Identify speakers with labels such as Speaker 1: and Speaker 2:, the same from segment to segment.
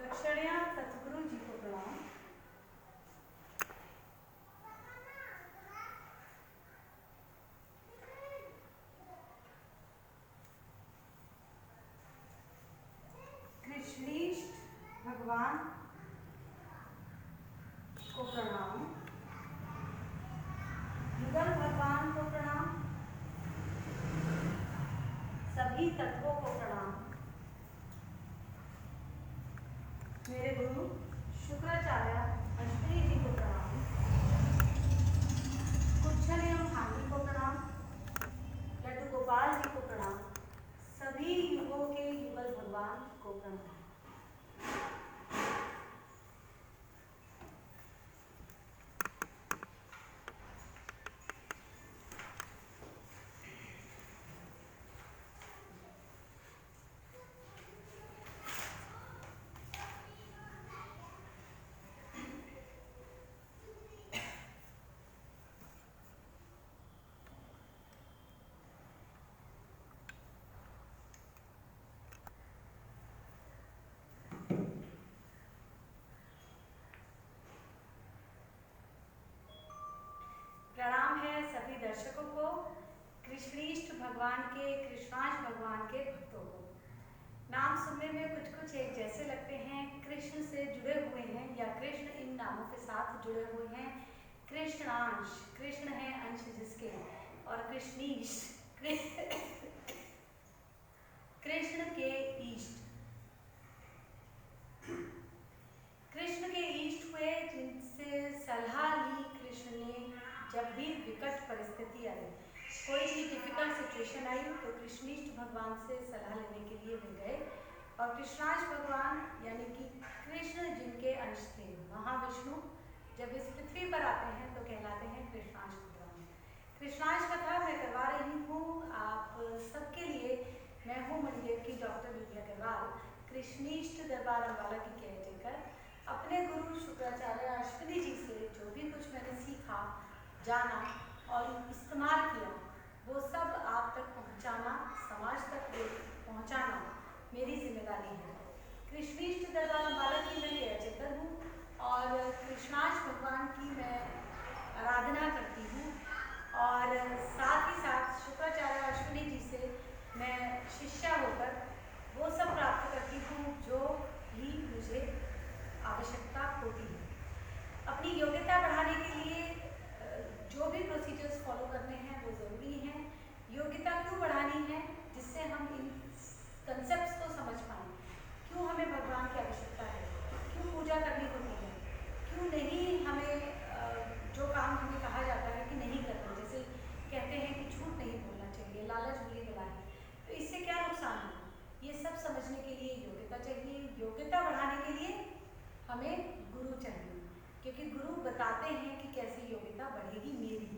Speaker 1: दक्षिणिया सतगुरु जी को प्रणाम। कृष्णीष्ट भगवान को प्रणाम। युगल भगवान को प्रणाम। सभी तत्वों को प्रणाम। मेरे गुरु शुक्राचार्य अश्विनी जी को प्रणाम। कुच्छल एवं हांडी को प्रणाम। लड्डू गोपाल जी को प्रणाम। सभी युगों के युगल भगवान को प्रणाम। प्रणाम है सभी दर्शकों को, कृष्णीष्ट भगवान के, कृष्णाष्ट भगवान के भक्तों को। नाम सुनने में कुछ कुछ एक जैसे लगते हैं, कृष्ण से जुड़े हुए हैं या कृष्ण इन नामों के साथ जुड़े हुए हैं। कृष्णांश, कृष्ण है अंश जिसके, और कृष्णीष्ट कृष्ण के इष्ट, कृष्ण के इष्ट हुए जिनसे सलाह ली कृष्ण ने। जब भी विकट परिस्थिति आई, कोई भी डिफिकल्ट सिचुएशन आई, तो कृष्णीष्ट भगवान से सलाह लेने के लिए वे गए। और कृष्णाष्ट भगवान यानी कि कृष्ण जिनके अंश थे, महाविष्णु जब इस पृथ्वी पर आते हैं तो कहलाते हैं कृष्णाष्ट भगवान। कृष्णाष्ट कथा मैं करवा रही हूँ आप सबके लिए। मैं हूँ मणिदेव की डॉक्टर विद्या अग्रवाल, कृष्णीष्ट दरबार अम्बाला की केयरटेकर। अपने गुरु शुक्राचार्य अश्विनी जी से जो भी कुछ मैंने सीखा, जाना और इस्तेमाल किया, वो सब आप तक पहुंचाना, समाज तक पहुंचाना मेरी जिम्मेदारी है। कृष्णीष्ट दरबार अम्बाला की मैं केयरटेकर हूँ और कृष्णाष्ट भगवान की मैं आराधना करती हूँ। और साथ ही साथ शुक्राचार्य अश्विनी जी से मैं शिष्या होकर वो सब प्राप्त करती हूँ जो भी मुझे आवश्यकता होती है। अपनी योग्यता बढ़ाने के लिए जो भी प्रोसीजर्स फॉलो करने हैं वो ज़रूरी हैं। योग्यता क्यों बढ़ानी है? जिससे हम इन कंसेप्ट्स को समझ पाएँ। क्यों हमें भगवान की आवश्यकता है, क्यों पूजा करनी होती है, क्यों नहीं हमें जो काम हमें कहा जाता है कि नहीं करना, जैसे कहते हैं कि झूठ नहीं बोलना चाहिए, लालच बुरी बला है, तो इससे क्या नुकसान है, ये सब समझने के लिए योग्यता चाहिए। योग्यता बढ़ाने के लिए हमें गुरु चाहिए, क्योंकि गुरु बताते हैं कि कैसी योग्यता बढ़ेगी मेरी।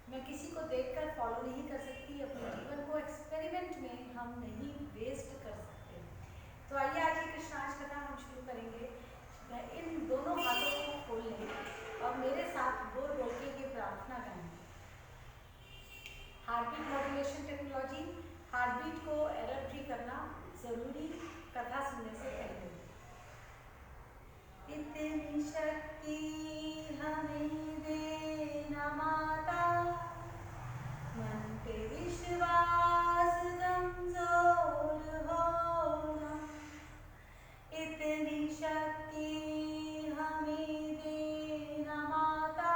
Speaker 1: मैं किसी को देखकर फॉलो नहीं कर सकती, अपने जीवन को एक्सपेरिमेंट में हम नहीं वेस्ट कर सकते। तो आइए आज की कृष्णाष्ट कथा हम शुरू करेंगे। इन दोनों हाथों को खोल लें और मेरे साथ बोल बोल के ये प्रार्थना करें। हार्टबीट मॉड्यूलेशन टेक्नोलॉजी, हार्टबीट को एरर फ्री करना ज़रूरी कथा सुनने से पहले। इतनी शक्ति हमें देना माता, मन पे विश्वास कमजोर होना। इतनी शक्ति हमें देना माता,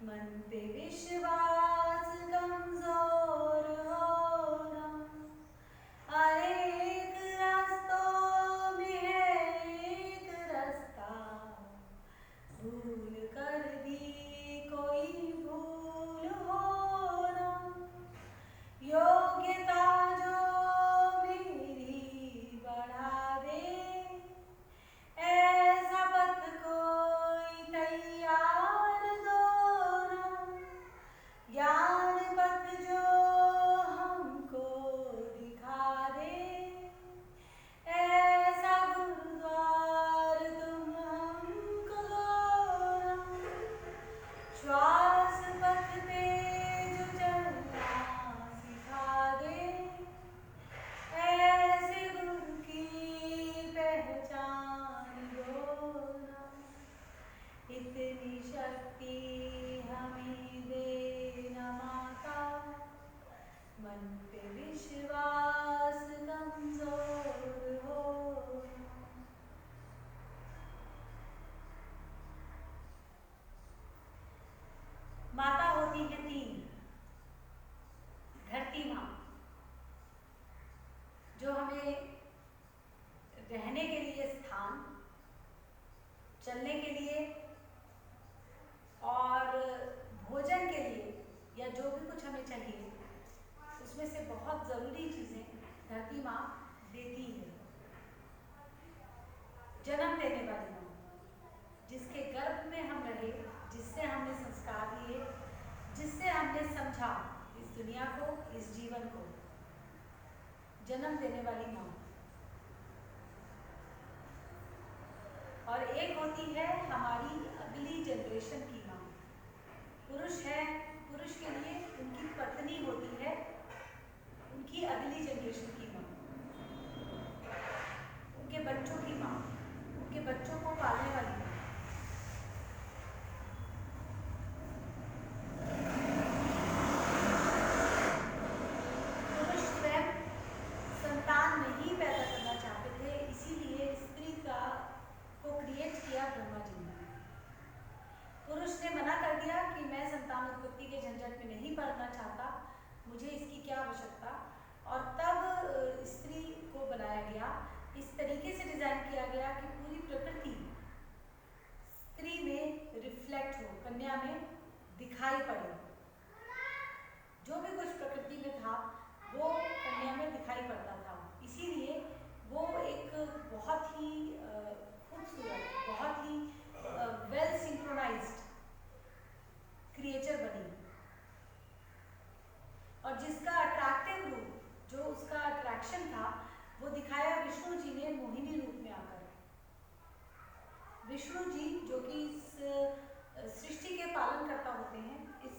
Speaker 1: मन पे विश्वास कमजोर होना। अनेक रास्तों में है एक रास्ता, भूल कर भी कोई भूल होना। योग्यता जो मेरी बढ़ा दे, ऐसा पथ कोई तैयार दो ना। देने वाली माँ, जिसके गर्भ में हम रहे, जिससे हमने संस्कार लिए, जिससे हमने समझा इस दुनिया को, इस जीवन को, जन्म देने वाली माँ। और एक होती है हमारी अगली जनरेशन की माँ। पुरुष है, पुरुष के लिए उनकी पत्नी होती है, उनकी अगली जनरेशन की माँ, उनके बच्चों की माँ, उनके बच्चों को पालने वाली माँ। पुरुष स्वयं संतान नहीं पैदा करना चाहते थे, इसीलिए स्त्री को क्रिएट किया ब्रह्मा जी ने। पुरुष ने मना कर दिया कि मैं संतान उत्पत्ति के झंझट में नहीं पड़ना चाहता, मुझे इसकी क्या आवश्यकता। और तब स्त्री को बनाया गया, इस तरीके से डिजाइन किया गया कि पूरी प्रकृति स्त्री में रिफ्लेक्ट हो, कन्या में दिखाई पड़े। जो भी कुछ प्रकृति में था वो कन्या में दिखाई पड़ता था। इसीलिए वो एक बहुत ही खूबसूरत, बहुत ही वेल सिंक्रोनाइज्ड क्रिएचर बनी, और जिसका अट्रैक्टिव रूप, जो उसका अट्रैक्शन था, वो दिखाया विष्णु जी ने मोहिनी रूप में आकर। विष्णु जी जो कि इस सृष्टि के पालन करता होते हैं, इस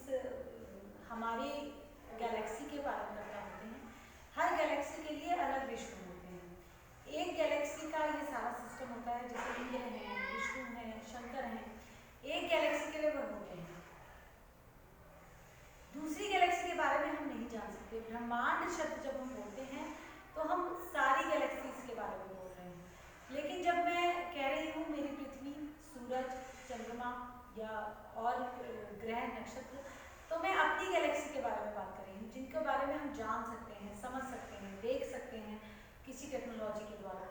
Speaker 1: हमारे गैलेक्सी के पालन करता होते हैं। हर गैलेक्सी के लिए अलग विष्णु होते हैं। एक गैलेक्सी का ये सारा सिस्टम होता है, जैसे इंद्र हैं, विष्णु हैं, शंकर हैं, एक गैलेक्सी के लिए वो होते हैं। दूसरी गैलेक्सी के बारे में हम नहीं जान सकते। ब्रह्मांड शब्द जब हम बोलते हैं तो हम सारी गैलेक्सीज के बारे में बोल रहे हैं। लेकिन जब मैं कह रही हूँ मेरी पृथ्वी, सूरज, चंद्रमा या और ग्रह, नक्षत्र, तो मैं अपनी गैलेक्सी के बारे में बात कर रही हूँ, जिनके बारे में हम जान सकते हैं, समझ सकते हैं, देख सकते हैं किसी टेक्नोलॉजी के द्वारा।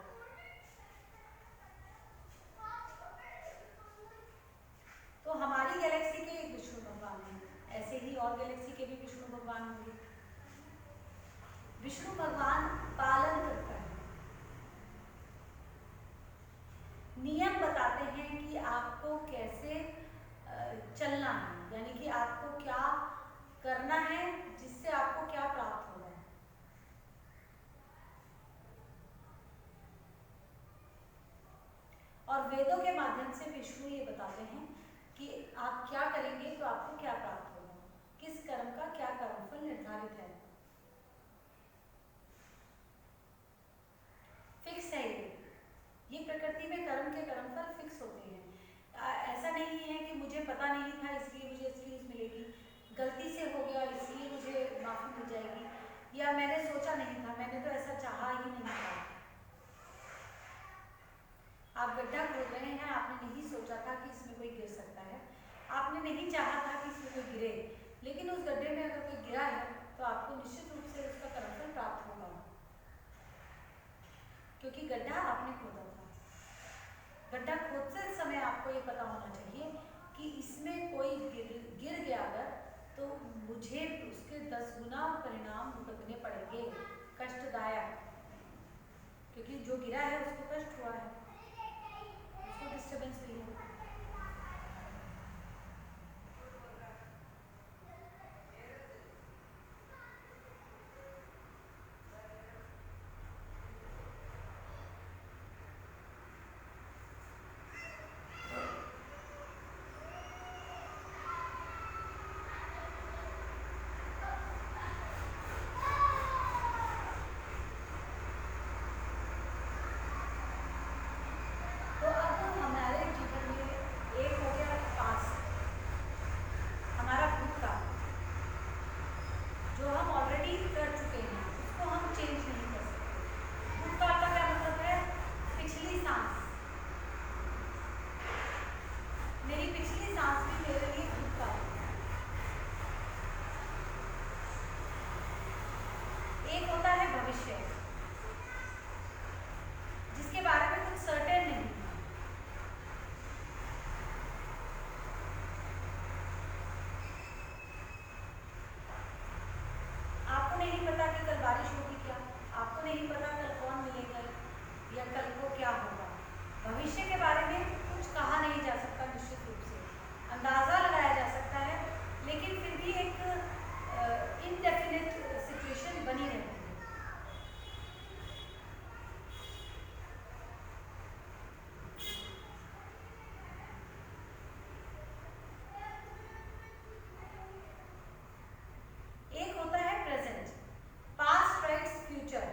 Speaker 1: तो हमारी गैलेक्सी के एक विष्णु भगवान हैं, ऐसे ही और गैलेक्सी के भी विष्णु भगवान होंगे। विष्णु भगवान पालन करता है, नियम बताते हैं कि आपको कैसे चलना है, यानी कि आपको क्या करना है, जिससे आपको क्या प्राप्त होगा। और वेदों के माध्यम से विष्णु ये बताते हैं कि आप क्या करेंगे तो आपको क्या प्राप्त होगा, किस कर्म का क्या कर्मफल निर्धारित है। फिक्स है ये प्रकृति में कर्म के कर्मफल फिक्स होते हैं। ऐसा नहीं है कि मुझे पता नहीं था इसलिए मुझे चीज मिलेगी, गलती से हो गया इसलिए मुझे माफी मिल जाएगी, या मैंने सोचा नहीं था, मैंने तो ऐसा चाहा ही नहीं था। आप गड्ढा खोद रहे हैं, आपने नहीं सोचा था कि इसमें कोई गिर सकता है, आपने नहीं चाहा था कि इसमें कोई गिरे, लेकिन उस गड्ढे में अगर कोई गिरा है तो आपको निश्चित रूप से उसका कर्मफल प्राप्त होगा, क्योंकि गड्ढा आपने खोदा था। गड्ढा खोदते समय आपको ये पता होना चाहिए कि इसमें कोई गिर गया अगर, तो मुझे उसके 10 गुना परिणाम भुगतने पड़ेंगे, कष्टदायक, क्योंकि जो गिरा है उसको कष्ट हुआ है, उसको डिस्टर्बेंस हुई है। भविष्य के बारे अंदाज़ा लगाया जा सकता है, लेकिन फिर भी एक इनडेफिनिट सिचुएशन बनी रहती है। एक होता है प्रेजेंट, पास्ट राइट्स फ्यूचर।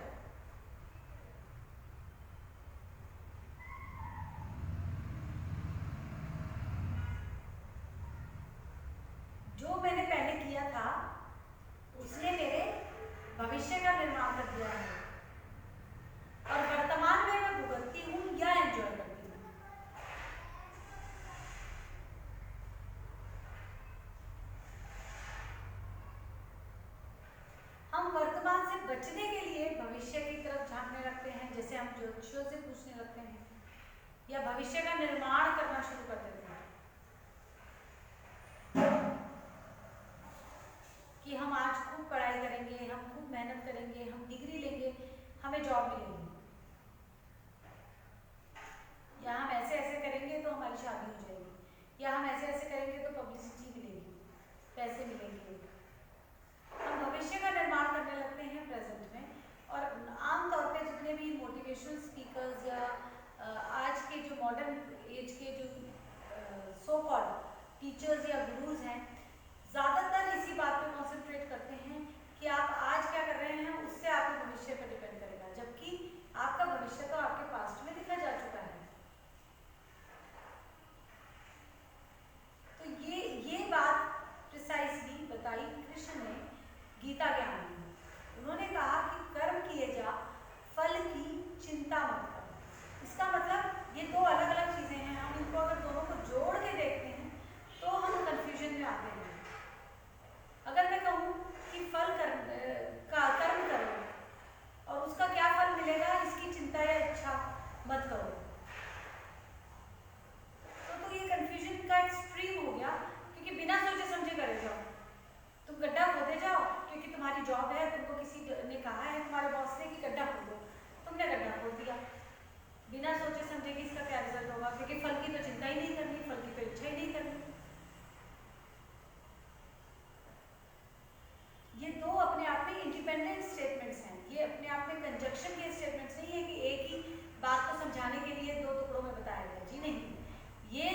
Speaker 1: जो मैंने पहले किया था उसने मेरे भविष्य का निर्माण कर दिया है, और वर्तमान में मैं भुगतती हूँ या एंजॉय करती हूँ। हम वर्तमान से बचने के लिए भविष्य की तरफ झांकने लगते हैं, जैसे हम ज्योतिषियों से पूछने लगते हैं या भविष्य का निर्माण करना शुरू कर देते हैं कि हम आज खूब पढ़ाई करेंगे, हम खूब मेहनत करेंगे, हम डिग्री लेंगे, हमें जॉब मिलेगी, या हम ऐसे ऐसे करेंगे तो हमारी शादी हो जाएगी, या हम ऐसे ऐसे करेंगे तो पब्लिसिटी मिलेगी, पैसे मिलेंगे। हम भविष्य का निर्माण करने लगते हैं प्रेजेंट में। और आमतौर पे जितने भी मोटिवेशनल स्पीकर्स या आज के जो मॉडर्न एज के जो सो कॉल्ड टीचर्स या गुरुज हैं, ज़्यादातर इसी बात पे कॉन्सेंट्रेट करते हैं कि आप आज क्या कर रहे हैं उससे आपके भविष्य पर डिपेंड करेगा, जबकि आपका भविष्य तो आपके पास्ट में लिखा जा चुका है। तो ये बात प्रिसाइसली बताई कृष्ण ने गीता ज्ञान में। उन्होंने कहा कि कर्म किए जा, फल की चिंता मत करो। इसका मतलब ये दो अलग अलग चीज़ें हैं, हम इनको अगर दोनों को जोड़ के देखते हैं तो हम कंफ्यूजन में आते हैं। अगर मैं कहूँ कि कर्म करो और उसका क्या फल मिलेगा इसकी चिंता या इच्छा मत करो, तो ये कंफ्यूजन का एक्सट्रीम हो गया, क्योंकि बिना सोचे समझे करे जाओ, तुम गड्ढा खोदे जाओ क्योंकि तुम्हारी जॉब है, तुमको किसी ने कहा है, तुम्हारे बॉस ने कि गड्ढा खोदो, तुमने गड्ढा खोद दिया बिना सोचे समझे कि इसका क्या रिजल्ट होगा, क्योंकि फल की तो चिंता ही नहीं करनी, फल की तो इच्छा ही नहीं करनी। ये दो अपने आप में इंडिपेंडेंट स्टेटमेंट्स हैं, ये अपने आप में कंजक्शन के स्टेटमेंट्स नहीं है कि एक ही बात को समझाने के लिए दो टुकड़ों में बताया गया। जी नहीं, ये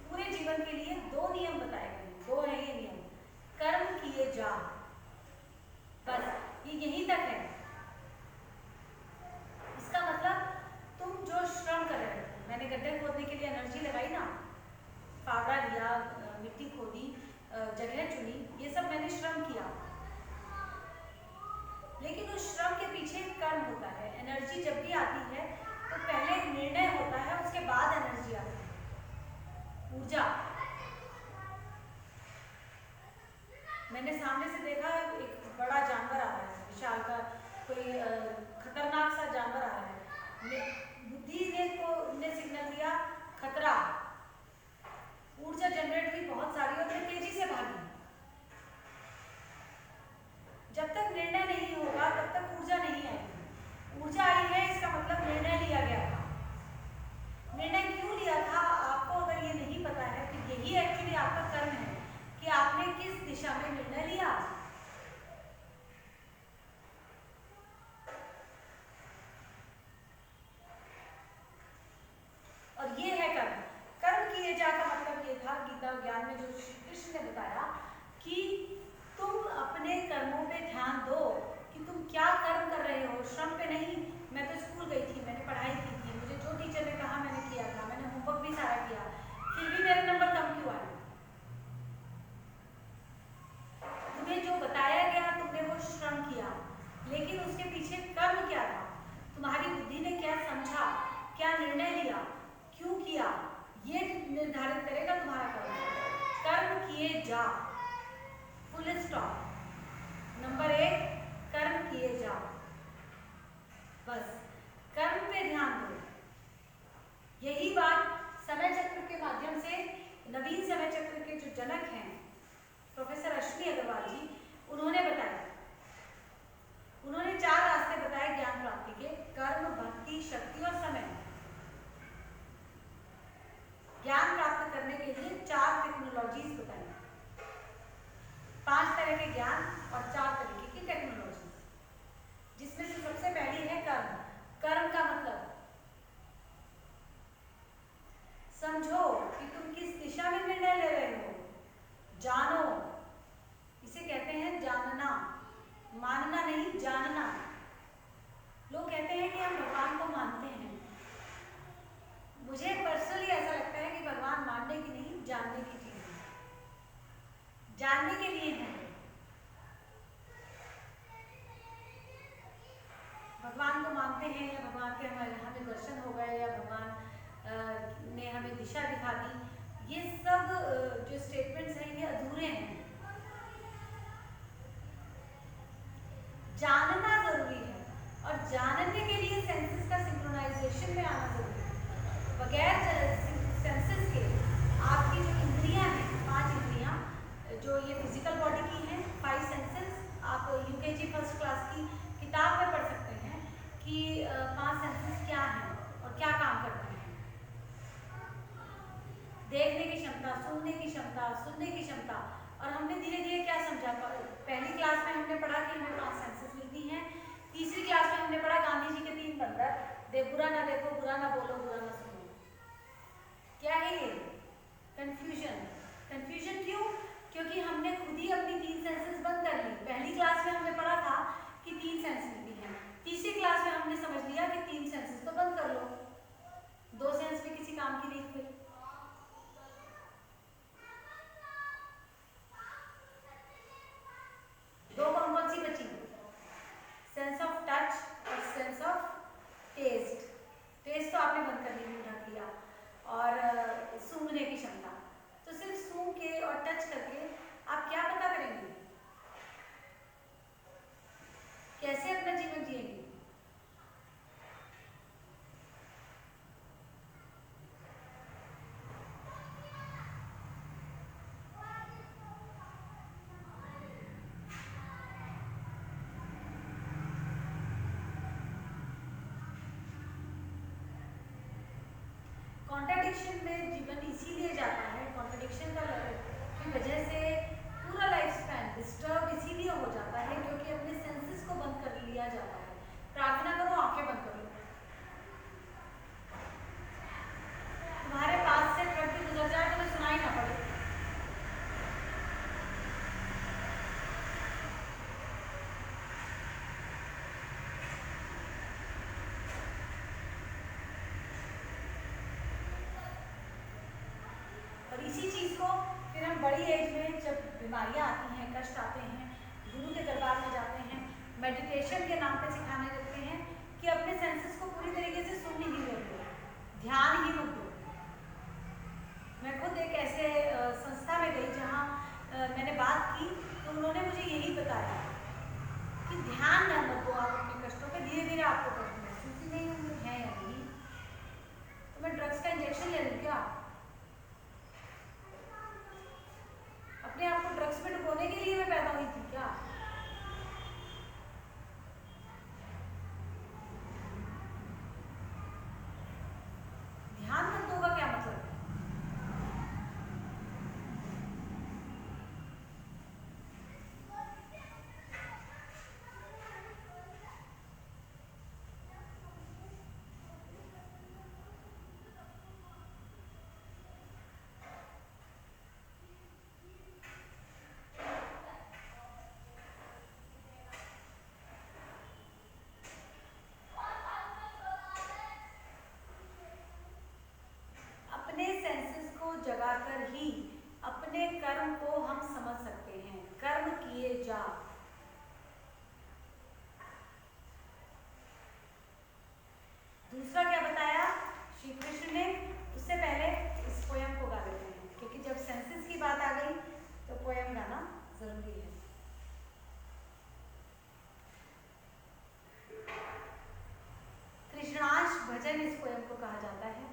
Speaker 1: पूरे जीवन के लिए दो नियम बताए गए, दो हैं ये नियम। कर्म किए जा, बस ये यहीं तक है। इसका मतलब तुम जो श्रम कर रहे हो, मैंने गड्ढे खोदने के लिए एनर्जी लगाई ना, फावड़ा लिया, मिट्टी खोदी, जगह चुनी, ये सब मैंने श्रम किया, लेकिन उस श्रम के पीछे एक कर्म होता है। एनर्जी जब भी आती है तो पहले एक निर्णय होता है, उसके बाद एनर्जी आती है, ऊर्जा। मैंने सामने से देखा एक बड़ा जानवर आ रहा है, विशाल का कोई खतरनाक सा जानवर आ रहा है, बुद्धि ने सिग्नल दिया खतरा, ऊर्जा जनरेट हुई बहुत सारी और मैं तेजी से भागी। जब तक निर्णय नहीं होगा तब तक ऊर्जा नहीं आएगी। ऊर्जा आई है इसका मतलब निर्णय लिया गया था। निर्णय क्यों लिया था आपको अगर ये नहीं पता है तो यही एक्चुअली आपका कर्म है कि आपने किस दिशा में निर्णय लिया। और ये है कर्म। कर्म किए जा का मतलब ये था गीता ज्ञान में जो श्री कृष्ण ने बताया कि तुम अपने कर्मों पे ध्यान दो कि तुम क्या कर्म कर रहे हो, श्रम पे नहीं। मैं तो स्कूल गई थी, मैंने पढ़ाई की थी, मुझे जो टीचर ने कहा मैंने किया था, मैंने होमवर्क भी सारा किया, फिर भी मेरे नंबर कम क्यों आए? तुम्हें जो बताया गया तुमने वो श्रम किया, लेकिन उसके पीछे कर्म क्या था? तुम्हारी बुद्धि ने क्या समझा, क्या निर्णय लिया, क्यों किया, ये निर्धारित करेगा तुम्हारा कर्म। कर्म किए जा, फुल स्टॉप। नंबर 1 कर्म किए जा, बस कर्म पे ध्यान बगैर सेंसेस के आपकी जो इंद्रियां हैं, 5 इंद्रियां जो ये फिजिकल बॉडी की हैं, 5 सेंसेस, आप यूकेजी फर्स्ट क्लास की किताब में पढ़ सकते हैं कि 5 सेंसेस क्या हैं और क्या काम करते हैं। देखने की क्षमता, सुनने की क्षमता, सुनने की क्षमता। और हमने धीरे धीरे क्या समझा, पहली क्लास में हमने पढ़ा कि हमें 5 सेंसेस मिलती हैं। तीसरी क्लास में हमने पढ़ा गांधी जी के 3 बंदर, बुरा ना देखो, बुरा ना बोलो, बुरा ना सुनो। क्या है ये? कंफ्यूजन। कंफ्यूजन क्यों? क्योंकि हमने खुद ही अपनी 3 सेंसेस बंद कर ली। पहली क्लास में हमने पढ़ा था कि 3 सेंस मिलती हैं, तीसरी क्लास में हमने समझ लिया कि 3 सेंसेस तो बंद कर लो, 2 सेंस भी किसी काम की नहीं फिर। दो कौन कौन सी बची? सेंस ऑफ टच और सेंस ऑफ टेस्ट। टेस्ट तो आपने बंद कर ली, ढक लिया। और सूंघने की क्षमता। तो सिर्फ सूंघ के और टच करके आप क्या पता करेंगे? कैसे अपना जीवन जिएंगे? कॉन्ट्राडिक्शन में जीवन इसीलिए जाता है, कॉन्ट्राडिक्शन की वजह से पूरा लाइफ स्पैन डिस्टर्ब इसीलिए हो जाता है क्योंकि अपने सेंसेस को बंद कर लिया जाता है। प्रार्थना करो, आंखें बंद करो। तुम्हारे पास से ट्रक भी गुजर जाए तुम्हें सुनाई ना पड़े। और इसी चीज़ को फिर हम बड़ी एज में जब बीमारियां आती हैं, कष्ट आते हैं, गुरु के दरबार में जाते हैं, मेडिटेशन के नाम पे सिखाने लगते हैं कि अपने सेंसेस को पूरी तरीके से सुन ही लो, ध्यान ही मत दो। मैं खुद एक ऐसे संस्था में गई जहाँ मैंने बात की तो उन्होंने मुझे यही बताया कि ध्यान न मत दो आप अपने कष्टों पे, धीरे धीरे आपको कष्ट महसूस ही नहीं होंगे, है या नहीं। तो मैं ड्रग्स का इंजेक्शन ले लूँ क्या? अपने आप को ड्रग्स में डुबोने के लिए मैं पैदा हुई थी क्या? ध्यान मत दो का क्या मतलब है? अपने सेंसेस को जगाकर ही अपने कर्म को हम समझ सकते हैं। कर्म किए जा। दूसरा क्या बताया श्री कृष्ण ने? उससे पहले इस पोयम को गा लेते हैं क्योंकि जब सेंसेस की बात आ गई तो पोयम गाना जरूरी है। कृष्णांश भजन इस पोयम को कहा जाता है।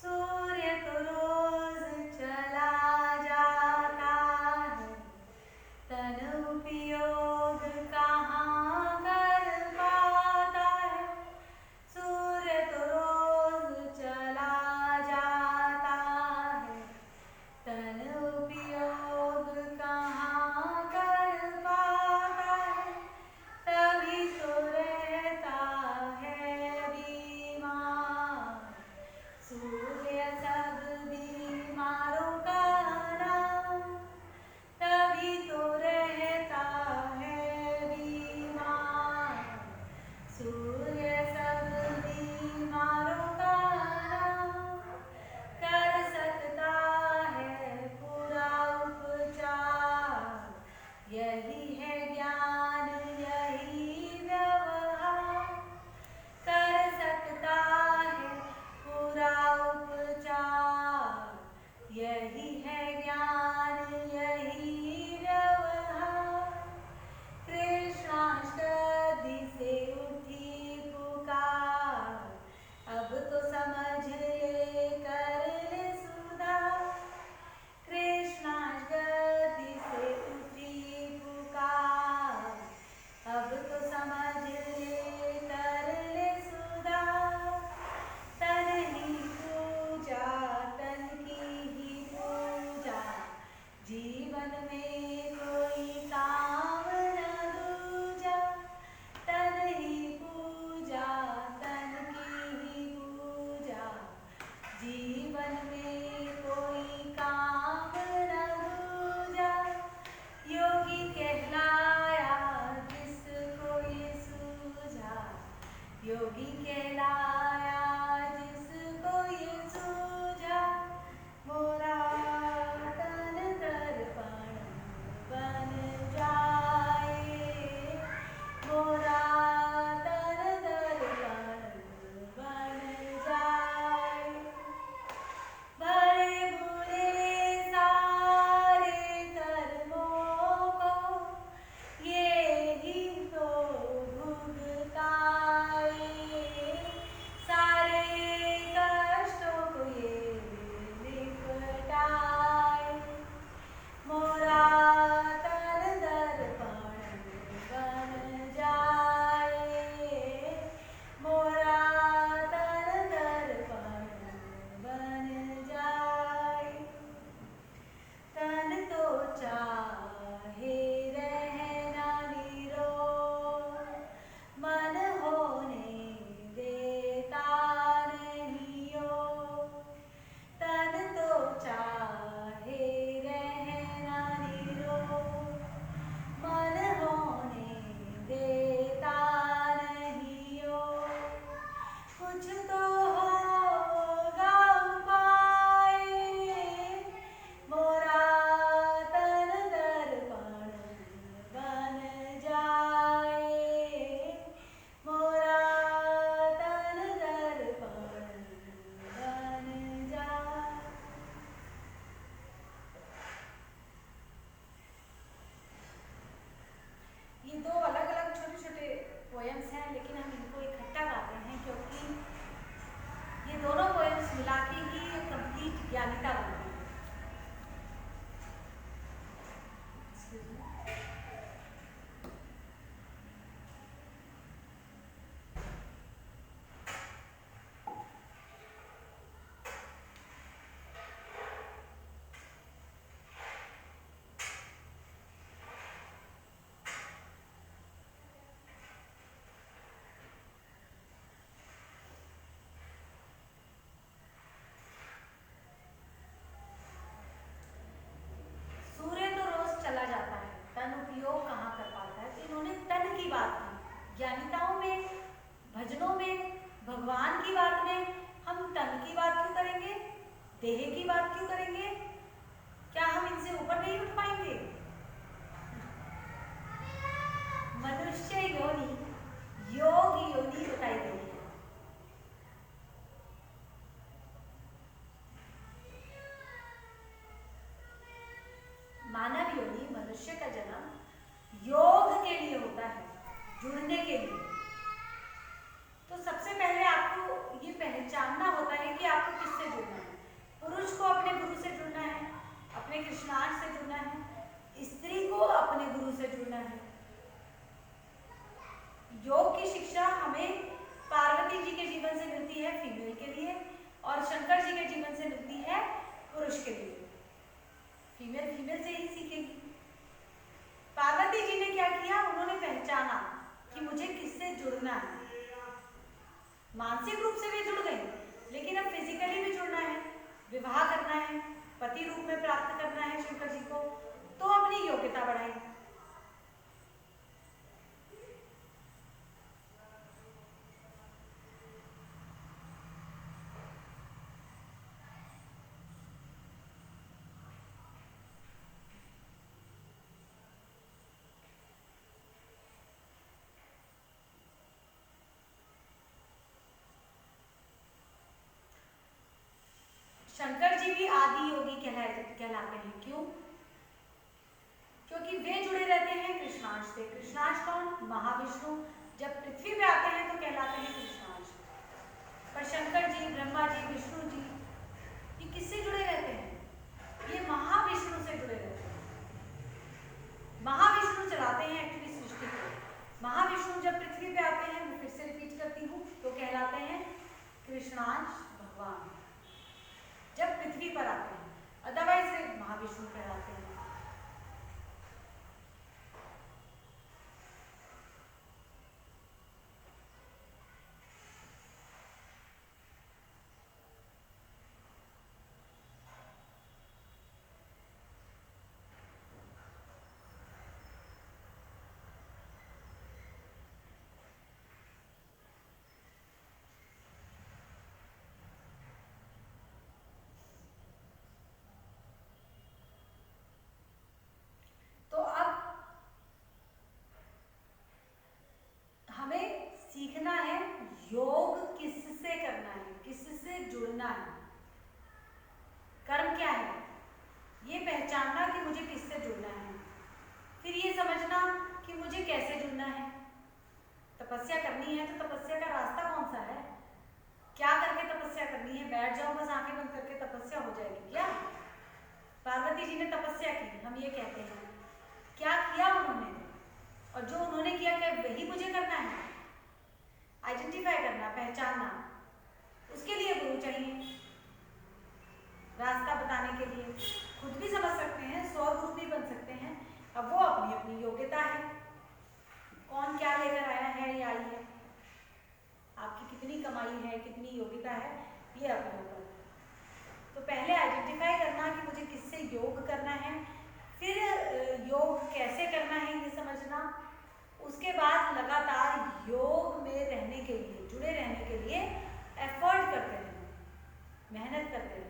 Speaker 1: सूर्य तो रोज चला जाता है, तन उपयोग कहाँ कर पाता है। सूर्य तो रोज चला जाता है, तन उपयोग कहाँ कर पाता है। तभी तो रहता है बीमार कहलाया, जिसको ये सूझा, मोरा तन दर्पण बन जाए, मोरा तन दर्पण बन जाए। भरे भूले सारे कर्मों को ये ही तो भुगताए, सारे कष्टों को ये निपटाए, मोरा तन दर्पण बन जाए, मोरा तन दर्पण बन जाए। तन तो चाहे रहना निरोग, मन होने देता नहीं योग, तन तो चाहे रहना निरोग, मन होने देता नहीं योग। कुछ तो होगा उपाय, मोरा तन दर्पण बन जाए, मोरा तन दर्पण बन जाए। ये दो अलग अलग छोटे छोटे पोएम्स हैं, लेकिन हम इनको इकट्ठा गाते हैं क्योंकि ये दोनों पोएम्स मिला के ही एक कंप्लीट ज्ञानिता बनती है। सूर्य तो रोज चला जाता है, तन उपयोग कहाँ कर पाता है। तो इन्होंने तन की बात की, ज्ञानिताओं में, भजनों में, भगवान की बात में हम तन की बात क्यों करेंगे, देह की बात क्यों करेंगे? क्या हम इनसे ऊपर नहीं उठ पाएंगे? मनुष्य योनि योग योनि बताई गई है। मानव योनि, मनुष्य का जन्म योग के लिए होता है, जुड़ने के लिए। तो सबसे पहले आपको ये पहचानना होता है कि आपको किससे जुड़ना है। पुरुष को अपने गुरु से जुड़ना है, अपने कृष्णार्थ से जुड़ना है, स्त्री को अपने गुरु से जुड़ना है। योग की शिक्षा हमें पार्वती जी के जीवन से मिलती है फीमेल के लिए, और शंकर जी के जीवन से मिलती है पुरुष के लिए। फीमेल फीमेल से ही सीखेगी। पार्वती जी ने क्या किया, उन्होंने पहचाना कि मुझे किससे जुड़ना है। मानसिक रूप से भी जुड़ गई, लेकिन अब फिजिकली भी जुड़ना है, विवाह करना है, पति रूप में प्राप्त करना है शंकर जी को, तो अपनी योग्यता बढ़ाई। शंकर जी भी आदि योगी कहलाते हैं। क्यों? क्योंकि वे जुड़े रहते हैं कृष्णांश से। कृष्णांश कौन? महाविष्णु। जब पृथ्वी पे आते हैं तो कहलाते हैं कृष्णांश। पर शंकर जी, ब्रह्मा जी, विष्णु जी, ये किससे जुड़े रहते हैं? ये महाविष्णु से जुड़े रहते हैं। महाविष्णु चलाते हैं एक्चुअली सृष्टि को। महाविष्णु जब पृथ्वी पे आते हैं, मैं फिर से रिपीट करती हूँ, तो कहलाते हैं कृष्णांश भगवान। जब पृथ्वी पर आते हैं, अदरवाइज वे महाविष्णु कहलाते हैं। है। कर्म क्या है? ये पहचानना कि मुझे किससे जुड़ना है, फिर ये समझना कि मुझे कैसे जुड़ना है। तपस्या करनी है तो तपस्या का रास्ता कौन सा है? क्या करके तपस्या करनी है? बैठ जाओ बस आंखें बंद करके तपस्या हो जाएगी क्या? पार्वती जी ने तपस्या की, हम ये कहते हैं। क्या किया उन्होंने? और जो उन्होंने किया क्या वही मुझे करना है? आइडेंटिफाई करना, पहचानना, उसके लिए गुरु चाहिए रास्ता बताने के लिए। खुद भी समझ सकते हैं, 100 गुरु भी बन सकते हैं। अब वो अपनी अपनी योग्यता है, कौन क्या लेकर आया है या आई है, आपकी कितनी कमाई है, कितनी योग्यता है, ये अपने ऊपर। तो पहले आइडेंटिफाई करना कि मुझे किससे योग करना है, फिर योग कैसे करना है ये समझना। उसके बाद लगातार योग में रहने के लिए, जुड़े रहने के लिए एफर्ट करते रहना, मेहनत करते रहना।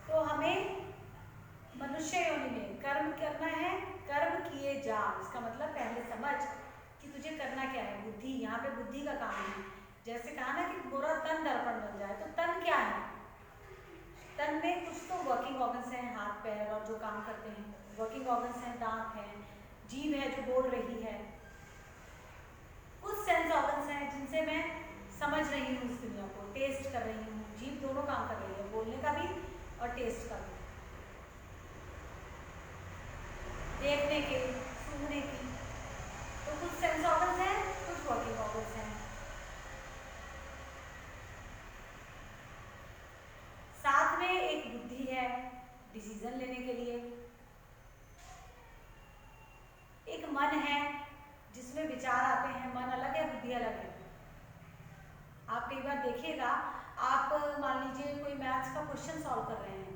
Speaker 1: तो हमें मनुष्य योनि में कर्म करना है। कर्म किए जा, इसका मतलब पहले समझ कि तुझे करना क्या है। बुद्धि, यहाँ पे बुद्धि का काम है। जैसे कहा ना कि पूरा तन दर्पण बन जाए, तो तन क्या है? तन में कुछ तो वर्किंग ऑर्गन्स हैं, हाथ पैर और जो काम करते हैं, वर्किंग ऑर्गन्स हैं, दांत हैं, जीभ है जो बोल रही है, कुछ सेंस ऑर्गन्स हैं जिनसे मैं समझ रही हूँ इस दुनिया को, टेस्ट कर रही हूँ। जीभ दोनों काम कर रही है, बोलने का भी और टेस्ट का भी, देखने के, सुनने की। तो कुछ सेंस ऑर्गन्स हैं, कुछ वर्किंग ऑर्गन्स हैं। साथ में एक बुद्धि है डिसीजन लेने के लिए, एक मन है जिसमें विचार आते हैं। मन अलग है, बुद्धि अलग है। आप कई बार देखिएगा, आप मान लीजिए कोई मैथ्स का क्वेश्चन सॉल्व कर रहे हैं,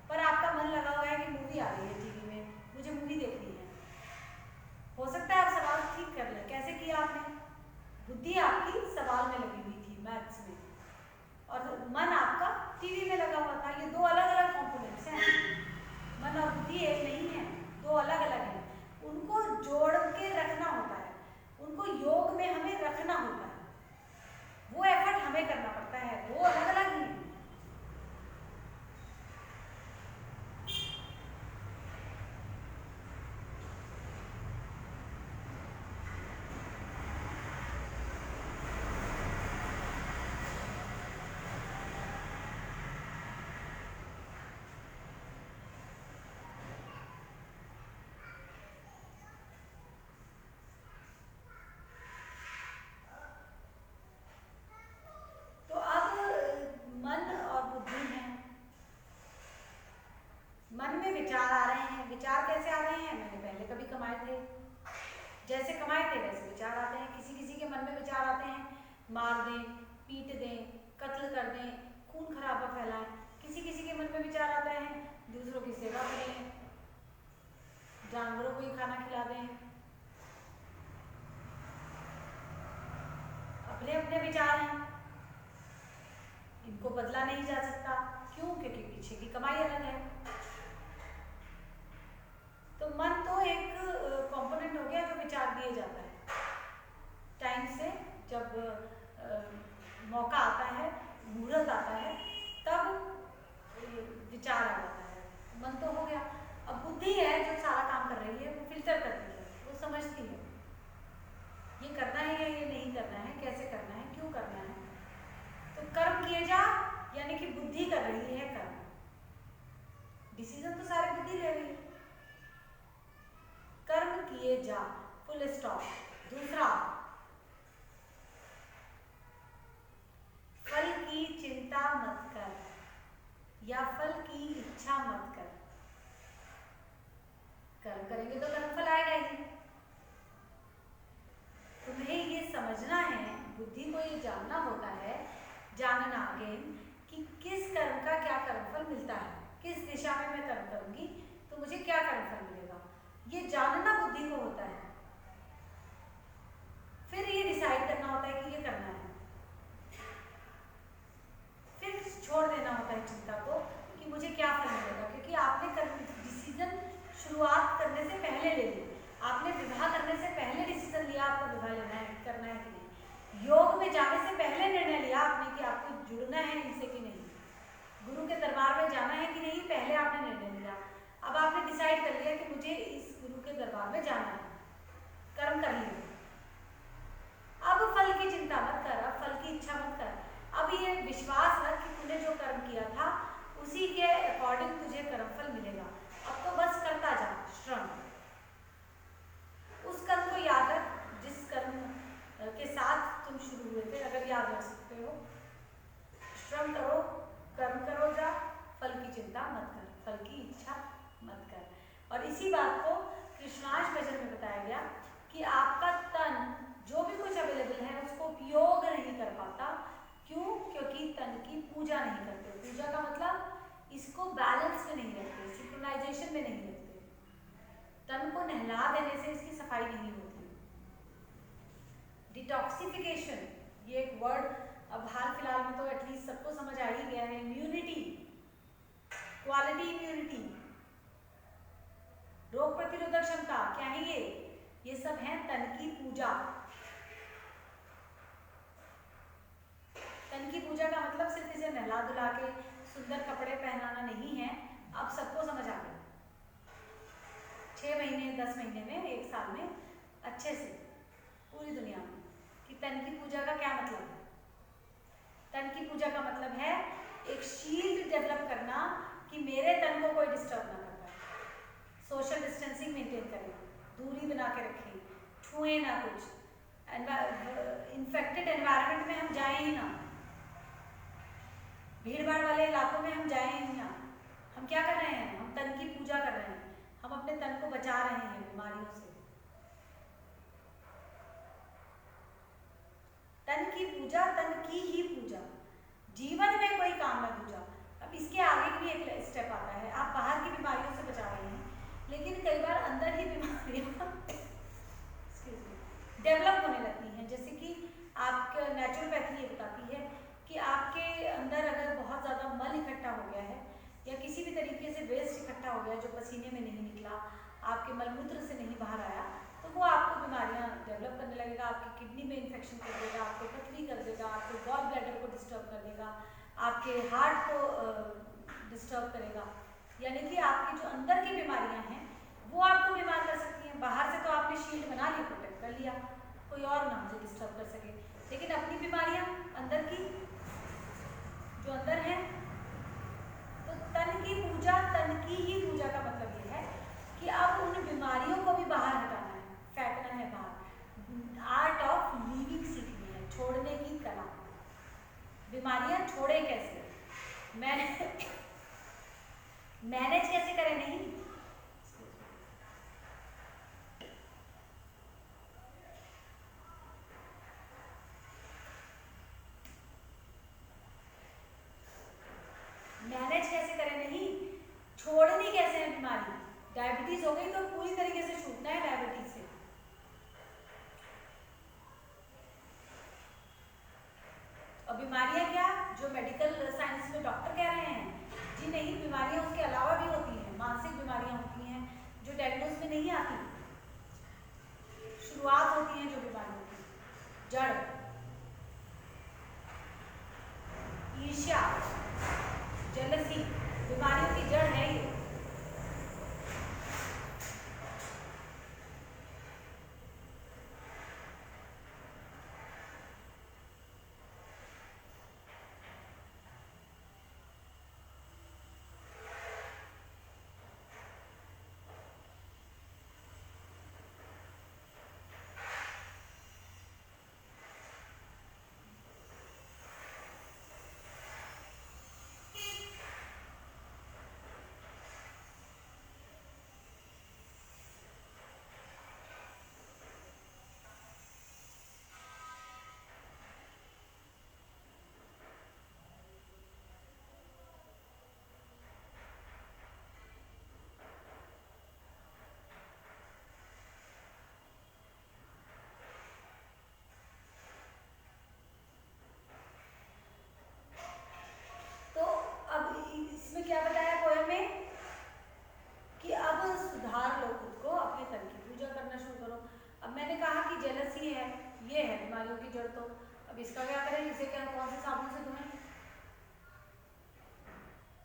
Speaker 1: पर आपका मन लगा हुआ है कि मूवी आ रही है टीवी में, मुझे मूवी देखनी है। हो सकता है आप सवाल ठीक कर लें, कैसे किया आपने? बुद्धि आपकी सवाल में लगी हुई थी, मैथ्स में, और मन आपका टीवी में लगा हुआ था। ये दो अलग अलग कॉम्पोनेंट्स हैं। मन और बुद्धि एक नहीं है, दो अलग अलग हैं। उनको जोड़ के रखना होता है, उनको योग में हमें रखना होता है। वो एफर्ट हमें करना पड़ता है, वो अलग अलग ही है। तो अब मन और बुद्धि है। मन में विचार आ रहे हैं। विचार कैसे आ रहे हैं? मैंने पहले कभी कमाए थे, जैसे कमाए थे वैसे विचार आते हैं। किसी किसी के मन में विचार आते हैं, मार दें, पीट दें, कत्ल कर दें, खून खराबा फैलाएं। किसी किसी के मन में विचार आते हैं, दूसरों की सेवा करें, जानवरों को ही खाना खिला दें। अपने अपने विचार हैं, इनको बदला नहीं जा सकता। क्यों? क्योंकि पीछे की कमाई अलग है। तो मन तो एक कंपोनेंट हो गया जो विचार दिए जाता है। टाइम से जब मौका आता है, मुहूर्त आता है, तब विचार आ जाता है। मन तो हो गया। अब बुद्धि है जो सारा काम कर रही है, वो फिल्टर करती है, वो समझती है ये करना है या ये नहीं करना है, कैसे करना है, क्यों करना है। तो कर्म किए जा, यानी कि बुद्धि कर रही है कर्म। डिसीजन तो सारी बुद्धि ले रही है। कर्म किए जा, फुल स्टॉप। दूसरा, फल की चिंता मत कर या फल की इच्छा मत कर। कर्म करेंगे तो कर्म फल आएगा ही। तुम्हें ये समझना है दिशा में मैं कर्म करूंगी तो मुझे क्या कर्मफल मिलेगा, ये जानना बुद्धि को होता है। फिर ये डिसाइड करना होता है कि ये करना है, फिर छोड़ देना होता है चिंता को कि मुझे क्या फल मिलेगा, क्योंकि आपने डिसीजन शुरुआत करने से पहले ले ली। आपने विवाह करने से पहले डिसीजन लिया आपको विवाह लेना है, करना है कि नहीं। योग में जाने से पहले निर्णय लिया आपने कि आपको जुड़ना है इनसे कि नहीं, गुरु के दरबार में जाना है कि नहीं, पहले आपने निर्णय लिया। अब आपने डिसाइड कर लिया कि मुझे इस गुरु के दरबार में जाना है, कर्म कर लिया। अब फल की चिंता मत कर, अब फल की इच्छा मत कर। अब ये विश्वास रख कि तूने जो कर्म किया था उसी के अकॉर्डिंग तुझे कर्मफल मिलेगा। अब तो बस करता जा श्रम, उस कर्म को याद रख जिस कर्म के साथ तुम शुरू हुए थे, अगर याद रख सकते हो। श्रम करो, कर्म करो जा, फल की चिंता मत कर, फल की इच्छा मत कर। और इसी बात को कृष्णाष्टक भजन में बताया गया कि आपका तन जो भी कुछ अवेलेबल है उसको उपयोग नहीं कर पाता। क्यों? क्योंकि तन की पूजा नहीं करते। पूजा का मतलब इसको बैलेंस में नहीं रखते, सिंक्रोनाइजेशन में नहीं रखते। तन को नहला देने से इसकी सफाई नहीं होती। डिटॉक्सिफिकेशन, ये एक वर्ड अब हाल फिलहाल में तो एटलीस्ट सबको समझ आ ही गया है। इम्यूनिटी, क्वालिटी इम्यूनिटी, रोग प्रतिरोधक क्षमता, क्या है ये सब है तन की पूजा। तन की पूजा का मतलब सिर्फ इसे नहला धुला के सुंदर कपड़े पहनाना नहीं है। अब सबको समझ आ गया 6 महीने 10 महीने में, 1 साल में अच्छे से पूरी दुनिया में कि तन की पूजा का क्या मतलब है। तन की पूजा का मतलब है एक शील्ड डेवलप करना कि मेरे तन को कोई डिस्टर्ब ना कर पाए। सोशल डिस्टेंसिंग मेंटेन करें, दूरी बना के रखें, छुए ना कुछ, इन्फेक्टेड एनवायरनमेंट में हम जाएं ही ना, भीड़ भाड़ वाले इलाकों में हम जाएं ही ना। हम क्या कर रहे हैं? हम तन की पूजा कर रहे हैं, हम अपने तन को बचा रहे हैं बीमारियों से। तन की पूजा, तन की ही पूजा, जीवन में कोई काम न दूजा। अब इसके आगे भी एक स्टेप आता है। आप बाहर की बीमारियों से बचा रहे हैं, लेकिन कई बार अंदर ही बीमारियां डेवलप होने लगती हैं। जैसे कि आपका नेचुरोपैथी ये बताती है कि आपके अंदर अगर बहुत ज़्यादा मल इकट्ठा हो गया है या किसी भी तरीके से वेस्ट इकट्ठा हो गया जो पसीने में नहीं निकला, आपके मलमूत्र से नहीं बाहर आया, तो वो आपको बीमारियां डेवलप करने लगेगा। आपकी किडनी में इन्फेक्शन कर देगा, आपको पथरी कर देगा, आपके गॉल ब्लैडर को डिस्टर्ब कर देगा, आपके हार्ट को डिस्टर्ब करेगा। यानी कि आपकी जो अंदर की बीमारियां हैं वो आपको बीमार कर सकती हैं। बाहर से तो आपने शील्ड बना ली, प्रोटेक्ट कर लिया, कोई और ना मुझे डिस्टर्ब कर सके, लेकिन अपनी बीमारियां अंदर की जो अंदर है। तो तन की पूजा, तन की ही पूजा का मतलब ये है कि अब उन बीमारियों को भी बाहर हटाना है, फेंकना है बाहर। आर्ट ऑफ लीविंग सीखनी है, छोड़ने की कला। बीमारियां छोड़े कैसे, मैनेज कैसे करें, नहीं मैनेज कैसे करें, नहीं छोड़नी कैसे है बीमारी। डायबिटीज हो गई तो पूरी तरीके से छूटना है डायबिटीज से। और बीमारियां क्या, जो मेडिकल साइंस में डॉक्टर कह रहे हैं जी नहीं, बीमारियां उसके अलावा भी होती हैं। मानसिक बीमारियां होती हैं जो डायग्नोज में नहीं आती, शुरुआत होती है जो बीमारियों की, जड़, ईर्ष्या, जेलसी, बीमारियों की जड़ है ये। बीमारियों की जड़ तो। अब इसका क्या करें, इसे क्या कौन से साबुन से धोएं?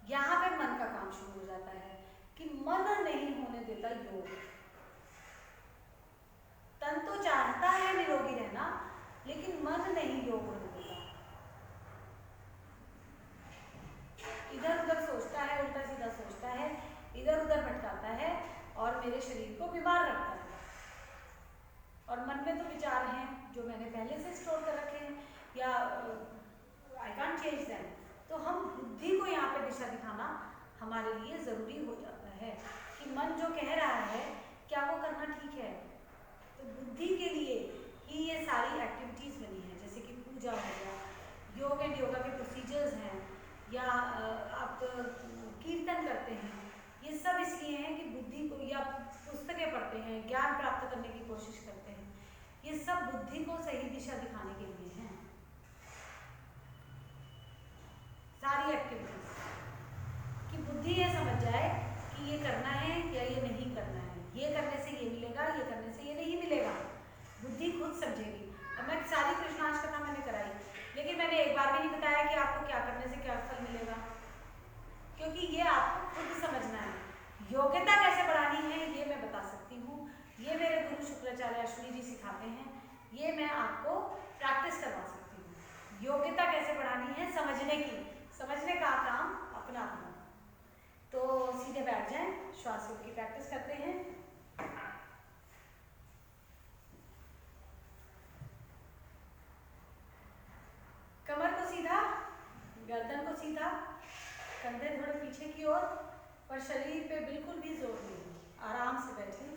Speaker 1: यहाँ पे मन का काम शुरू हो जाता है कि मन नहीं होने देता योग। तन तो चाहता है निरोगी रहना, लेकिन मन नहीं योग होने देता। इधर उधर सोचता है, उल्टा सीधा सोचता है, इधर उधर भटकाता है और मेरे शरीर को बीमार रखता है। और मन में तो विचार हैं जो मैंने पहले से स्टोर कर रखे हैं, या आई कांट चेंज देम। तो हम बुद्धि को यहाँ पे दिशा दिखाना हमारे लिए ज़रूरी हो जाता है कि मन जो कह रहा है क्या वो करना ठीक है। तो बुद्धि के लिए ही ये सारी एक्टिविटीज़ बनी है, जैसे कि पूजा हो गया, योग एंड योगा के प्रोसीजर्स हैं, या आप कीर्तन करते हैं, ये सब इसलिए हैं कि बुद्धि को, या पुस्तकें पढ़ते हैं, ज्ञान प्राप्त करने की कोशिश करते हैं, ये सब बुद्धि को सही दिशा दिखाने के लिए हैं सारी एक्टिविटीज। कि बुद्धि ये समझ जाए कि ये करना है या ये नहीं करना है, ये करने से ये मिलेगा, ये करने से ये नहीं मिलेगा। बुद्धि खुद समझेगी। अब मैं सारी कृष्णाष्टमी कथा मैंने कराई, लेकिन मैंने एक बार भी नहीं बताया कि आपको क्या करने से क्या फल मिलेगा, क्योंकि ये आपको खुद समझना है। योग्यता कैसे बढ़ानी है ये मैं बता सकती हूँ, ये मेरे गुरु शुक्राचार्य अश्विनी जी सिखाते हैं, ये मैं आपको प्रैक्टिस करवा सकती हूँ। योग्यता कैसे बढ़ानी है समझने की, समझने का काम अपना अपना। तो सीधे बैठ जाएं, श्वास की प्रैक्टिस करते हैं। कमर को सीधा, गर्दन को सीधा, कंधे थोड़े पीछे की ओर, और शरीर पे बिल्कुल भी जोर नहीं, आराम से बैठे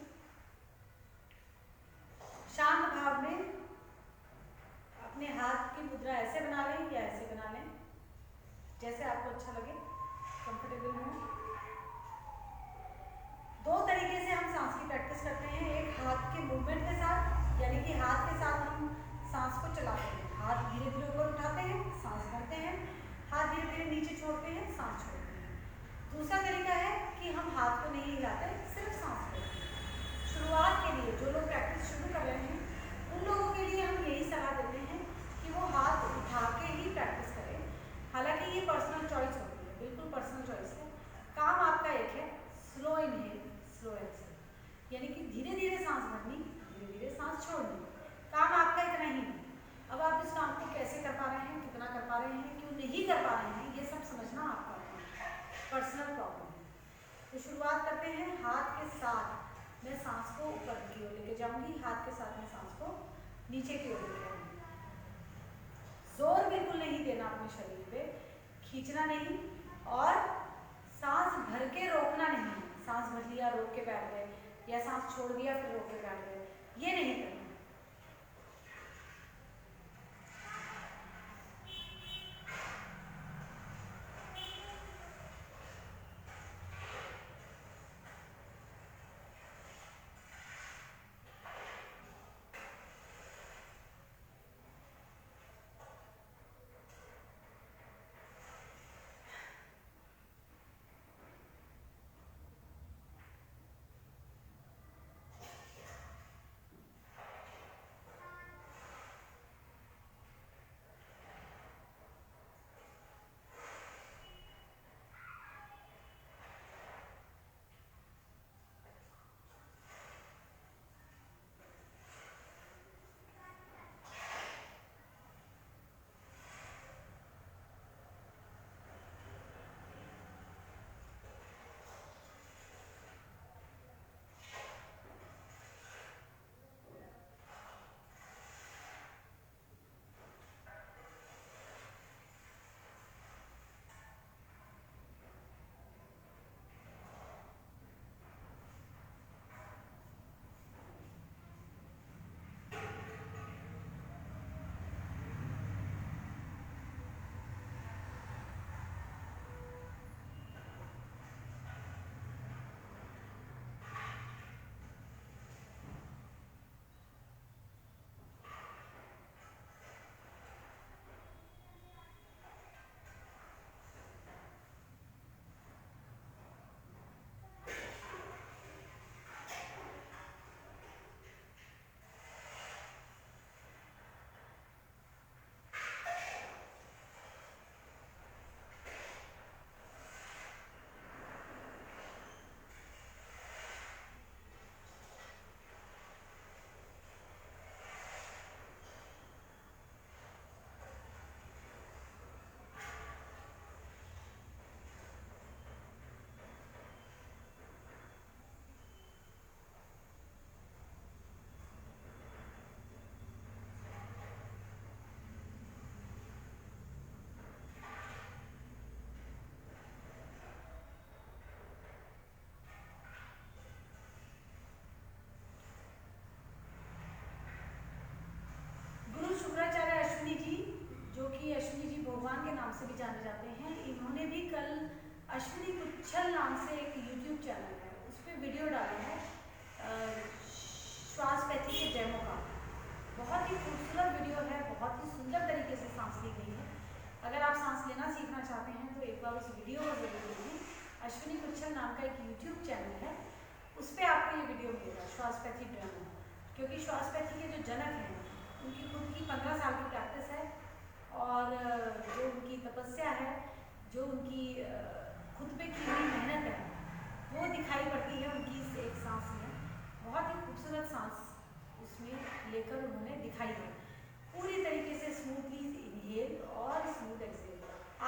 Speaker 1: शांत भाव में। अपने हाथ की मुद्रा ऐसे बना लें या ऐसे बना लें, जैसे आपको अच्छा लगे, कंफर्टेबल हो। दो तरीके से हम सांस की प्रैक्टिस करते हैं, एक हाथ के मूवमेंट के साथ, यानी कि हाथ के साथ हम सांस को चलाते हैं, हाथ धीरे धीरे ऊपर उठाते हैं, सांस भरते हैं, हाथ धीरे धीरे नीचे छोड़ते हैं, सांस छोड़ते हैं। दूसरा तरीका है कि हम हाथ को नहीं हिलाते, सिर्फ सांस लेते हैं। शुरुआत के लिए जो लोग प्रैक्टिस शुरू कर रहे हैं उन लोगों के लिए हम यही सलाह देते हैं कि वो हाथ उठा के ही प्रैक्टिस करें। हालांकि ये पर्सनल चॉइस होती है, बिल्कुल पर्सनल चॉइस है। काम आपका एक है, स्लो इनहेल स्लो एक्सहेल, यानी कि धीरे धीरे सांस भरनी, धीरे धीरे सांस छोड़नी। काम आपका इतना ही है। अब आप इस काम को कैसे कर पा रहे हैं, कितना कर पा रहे हैं, क्यों नहीं कर पा रहे हैं, ये सब समझना आपका पर्सनल प्रॉब्लम है। तो शुरुआत करते हैं। हाथ के साथ मैं सांस को ऊपर की ओर लेके जाऊंगी, हाथ के साथ मैं सांस को नीचे की ओर लेके आऊंगी। जोर बिल्कुल नहीं देना अपने शरीर पे, खींचना नहीं, और सांस भर के रोकना नहीं। सांस भर लिया रोक के बैठ गए, या सांस छोड़ दिया फिर रोक के बैठ गए, ये नहीं करना। के नाम से भी जाने जाते हैं, इन्होंने भी कल अश्विनी कुच्छल नाम से एक YouTube चैनल है, उस पर वीडियो डाला है श्वासपैथी के डेमो का। बहुत ही खूबसूरत वीडियो है, बहुत ही सुंदर तरीके से सांस ली गई है। अगर आप सांस लेना सीखना चाहते हैं तो एक बार उस वीडियो को जरूर देखिए। अश्विनी कुच्छल नाम का एक YouTube चैनल है, उस पर आपको ये वीडियो मिलेगा श्वासपैथी डेमो। क्योंकि श्वासपैथी के जो जनक हैं उनकी खुद की 15 साल की प्रैक्टिस है, और जो उनकी तपस्या है, जो उनकी खुद पे की हुई मेहनत है, वो दिखाई पड़ती है उनकी इस एक सांस में। बहुत ही खूबसूरत सांस उसमें लेकर उन्होंने दिखाई है, पूरी तरीके से स्मूथली इनहेल और स्मूथ एक्सहेल।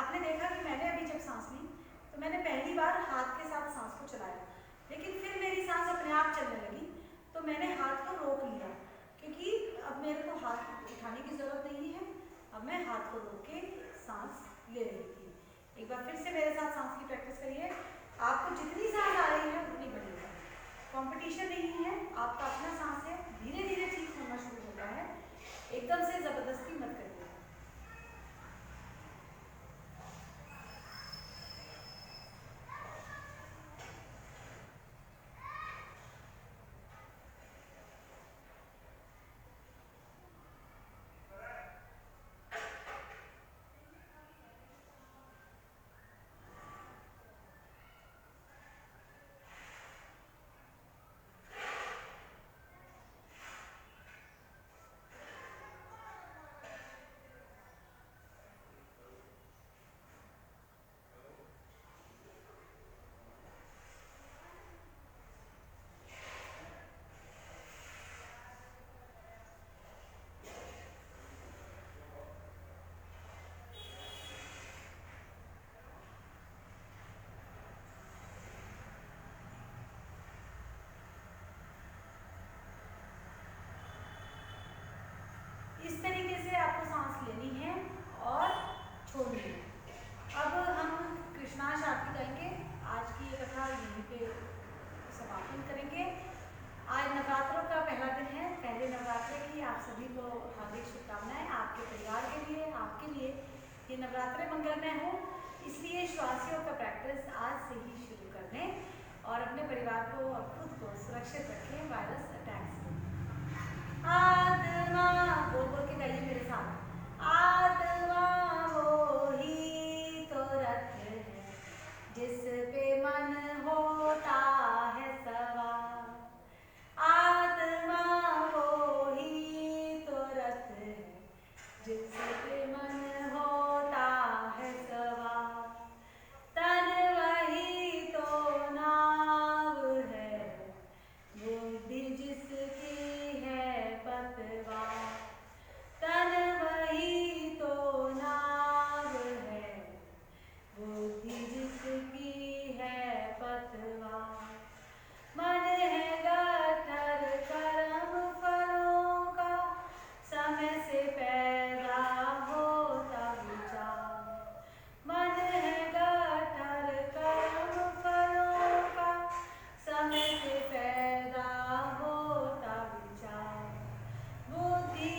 Speaker 1: आपने देखा कि मैंने अभी जब सांस ली तो मैंने पहली बार हाथ के साथ सांस को चलाया, लेकिन फिर मेरी सांस अपने आप चलने लगी, तो मैंने हाथ को रोक लिया, क्योंकि अब मेरे को हाथ उठाने की ज़रूरत नहीं है, अब मैं हाथ को रोक के सांस ले रही थी। एक बार फिर से मेरे साथ सांस की प्रैक्टिस करिए। आपको जितनी सांस आ रही है उतनी बढ़ेगी, कंपटीशन नहीं है, आपका अपना सांस है, धीरे धीरे ठीक होना शुरू होता है, एकदम से ज़बरदस्ती मत करिए। इस तरीके से आपको सांस लेनी है और छोड़नी है। अब हम कृष्णाश आरती करेंगे, आज की ये कथा यहीं पे समापन करेंगे। आज नवरात्रों का पहला दिन है, पहले नवरात्रे की आप सभी को हार्दिक शुभकामनाएं। आपके परिवार के लिए, आपके लिए ये नवरात्रे मंगलमय हो, इसलिए श्वासियों का प्रैक्टिस आज से ही शुरू कर दें और अपने परिवार को और खुद को सुरक्षित रखें वायरस अटैक से। आत्मा बोल बोल के गाइए मेरे साथ। आत्मा वो ही तो रथ है जिस पे मन होता है सवार। आत्मा वो ही तो रथ है जिस पे मन होता है सवार। तन वही तो नाव है, बुद्धि जिसकी है पतवार। तन वही तो नाव है, बुद्धि जिसकी है पतवार। मन है गठर कर्म फलों का, समय से पैदा होता विचार। मन है गठर कर्म फलों का, समय से पैदा होता विचार। बुद्धि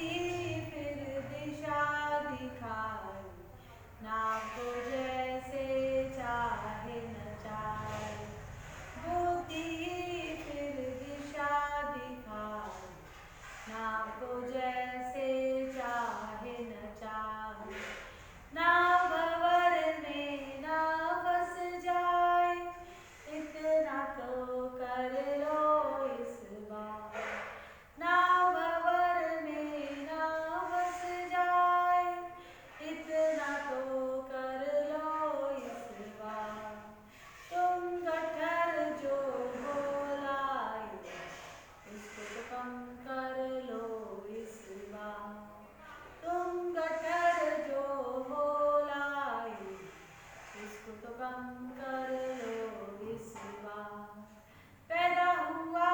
Speaker 1: फिर दिशा दिखाए, नाव को जैसे चाहे नचाए। बुद्धि फिर दिशा दिखाए, नाव को जैसे चाहे नचाए। नाव भंवर में ना फंस जाए, इतना तो कर लो इस बार। नाव भंवर में ना फंस जाए, इतना तो कर लो इस बार। तुम गठर जो हो लाए, इसको तो कम कर लो इस बार। तुम गठर जो हो लाए, इसको तो कम कर लो इस बार। पैदा हुआ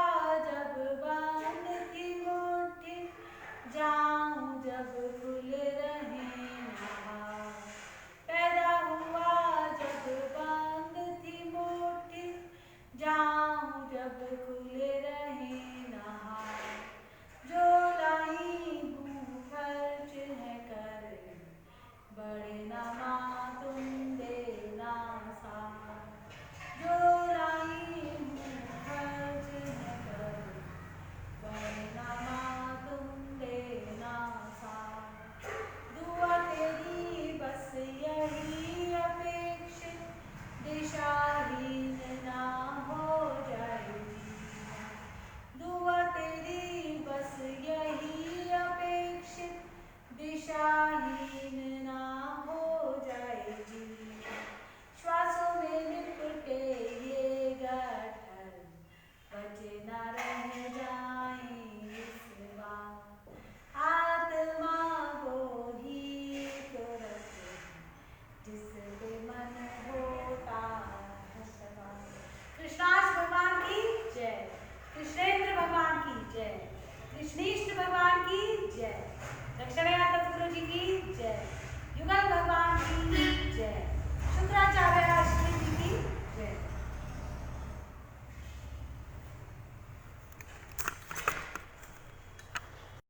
Speaker 1: जब बंद थी मुट्ठी, जाऊं जब